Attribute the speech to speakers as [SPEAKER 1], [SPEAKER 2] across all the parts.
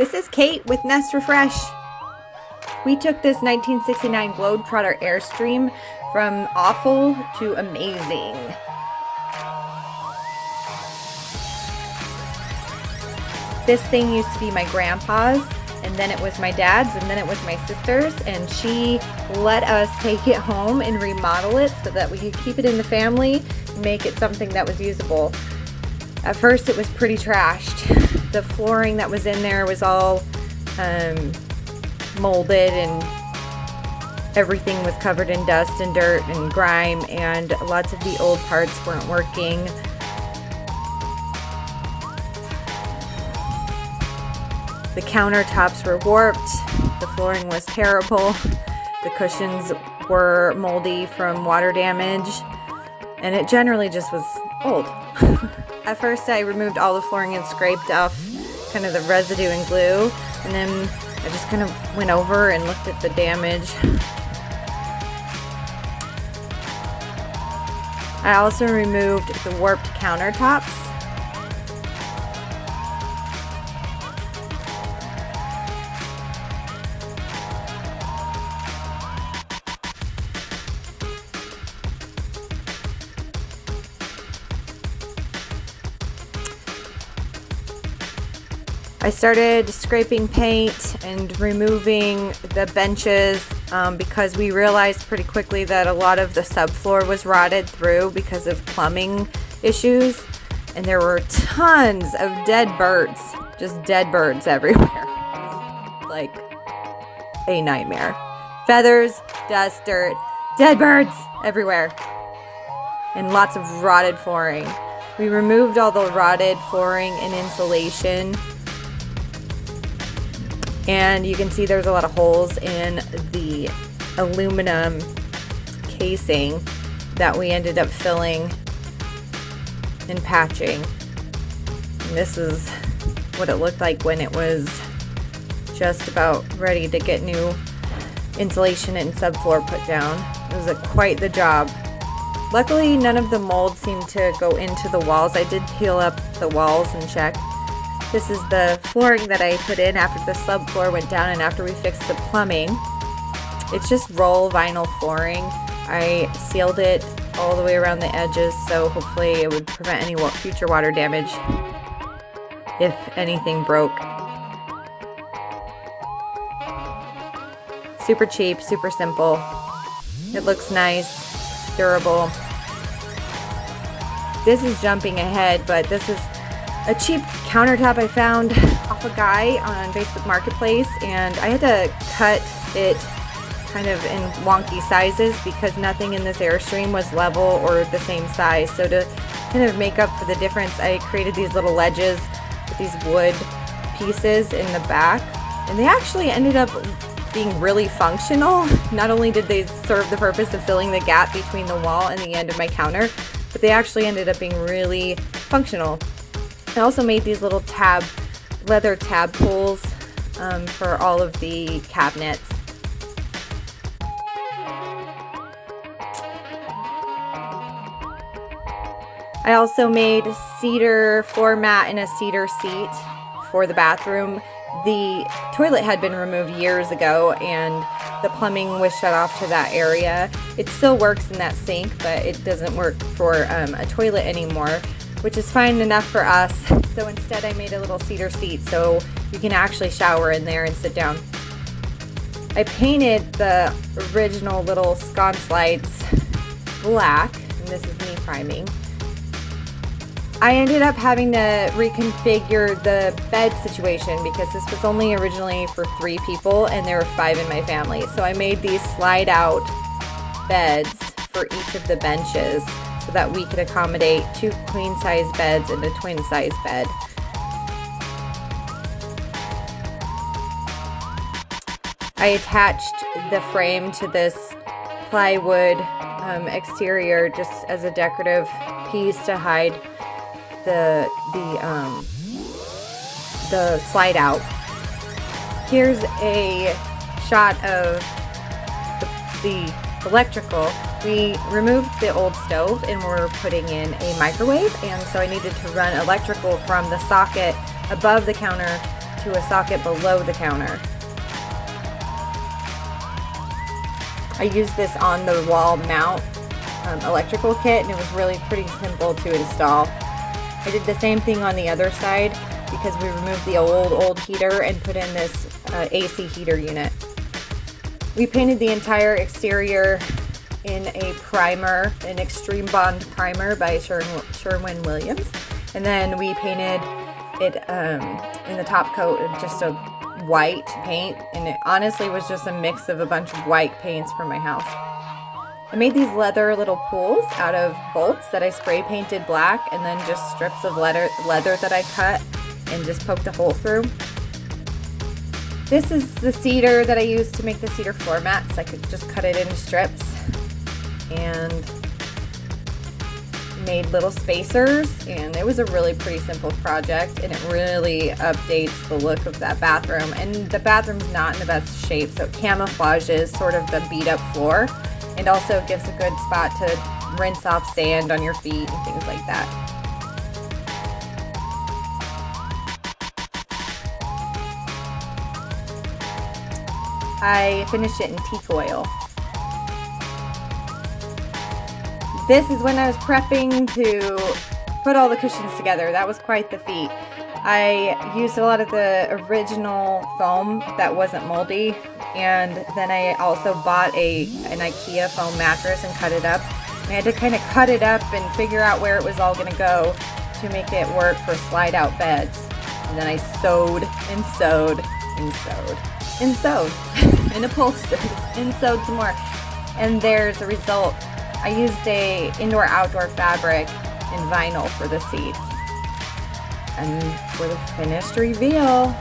[SPEAKER 1] This is Kate with Nest Refresh. We took this 1969 Globetrotter Airstream from awful to amazing. This thing used to be my grandpa's, and then it was my dad's, and then it was my sister's, and she let us take it home and remodel it so that we could keep it in the family and make it something that was usable. At first it was pretty trashed. The flooring that was in there was all molded, and everything was covered in dust and dirt and grime, and lots of the old parts weren't working. The countertops were warped, the flooring was terrible, the cushions were moldy from water damage, and it generally just was old. At first I removed all the flooring and scraped off kind of the residue and glue, and then I just kind of went over and looked at the damage. I also removed the warped countertops. I started scraping paint and removing the benches because we realized pretty quickly that a lot of the subfloor was rotted through because of plumbing issues, and there were tons of dead birds, just dead birds everywhere. Like a nightmare. Feathers, dust, dirt, dead birds everywhere, and lots of rotted flooring. We removed all the rotted flooring and insulation. And you can see there's a lot of holes in the aluminum casing that we ended up filling and patching. And this is what it looked like when it was just about ready to get new insulation and subfloor put down. It was quite the job. Luckily, none of the mold seemed to go into the walls. I did peel up the walls and check. This is the flooring that I put in after the subfloor went down and after we fixed the plumbing. It's just roll vinyl flooring. I sealed it all the way around the edges, so hopefully it would prevent any future water damage if anything broke. Super cheap, super simple. It looks nice, durable. This is jumping ahead, but this is a cheap countertop I found off a guy on Facebook Marketplace, and I had to cut it kind of in wonky sizes because nothing in this Airstream was level or the same size. So to kind of make up for the difference, I created these little ledges with these wood pieces in the back, and they actually ended up being really functional. Not only did they serve the purpose of filling the gap between the wall and the end of my counter, but they actually ended up being really functional. I also made these little leather tab pulls for all of the cabinets. I also made a cedar floor mat and a cedar seat for the bathroom. The toilet had been removed years ago, and the plumbing was shut off to that area. It still works in that sink, but it doesn't work for a toilet anymore, which is fine enough for us. So instead I made a little cedar seat so you can actually shower in there and sit down. I painted the original little sconce lights black, and this is me priming. I ended up having to reconfigure the bed situation because this was only originally for 3 people and there were 5 in my family. So I made these slide out beds for each of the benches so that we could accommodate 2 queen size beds and a twin size bed. I attached the frame to this plywood exterior just as a decorative piece to hide the slide out. Here's a shot of the electrical. We removed the old stove and we're putting in a microwave, and so I needed to run electrical from the socket above the counter to a socket below the counter. I used this on the wall mount electrical kit, and it was really pretty simple to install. I did the same thing on the other side because we removed the old heater and put in this AC heater unit. We painted the entire exterior in a primer, an Extreme Bond primer by Sherwin-Williams, and then we painted it in the top coat of just a white paint, and it honestly was just a mix of a bunch of white paints from my house. I made these leather little pools out of bolts that I spray painted black, and then just strips of leather that I cut and just poked a hole through. This is the cedar that I used to make the cedar floor mats. I could just cut it into strips and made little spacers, and it was a really pretty simple project, and it really updates the look of that bathroom. And the bathroom's not in the best shape, so it camouflages sort of the beat up floor, and also gives a good spot to rinse off sand on your feet and things like that. I finished it in teak oil. This is when I was prepping to put all the cushions together. That was quite the feat. I used a lot of the original foam that wasn't moldy, and then I also bought an IKEA foam mattress and cut it up. I had to kind of cut it up and figure out where it was all going to go to make it work for slide out beds. And then I sewed and sewed and sewed and sewed and upholstered and sewed some more. And there's the result. I used a indoor-outdoor fabric and vinyl for the seats. And for the finished reveal,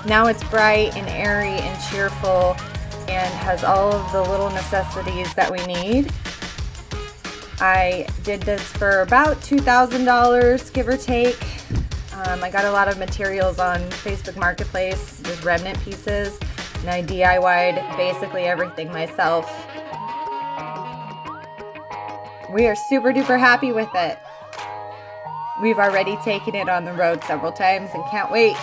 [SPEAKER 1] now it's bright and airy and cheerful and has all of the little necessities that we need. I did this for about $2,000, give or take. I got a lot of materials on Facebook Marketplace, just remnant pieces, and I DIY'd basically everything myself. We are super duper happy with it. We've already taken it on the road several times and can't wait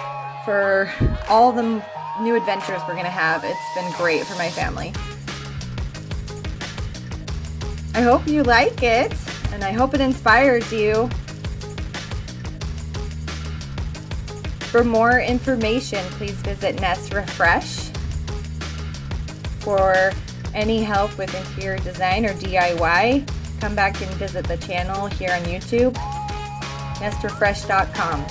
[SPEAKER 1] for all the new adventures we're going to have. It's been great for my family. I hope you like it, and I hope it inspires you. For more information, please visit Nest Refresh. For any help with interior design or DIY, come back and visit the channel here on YouTube, nestrefresh.com.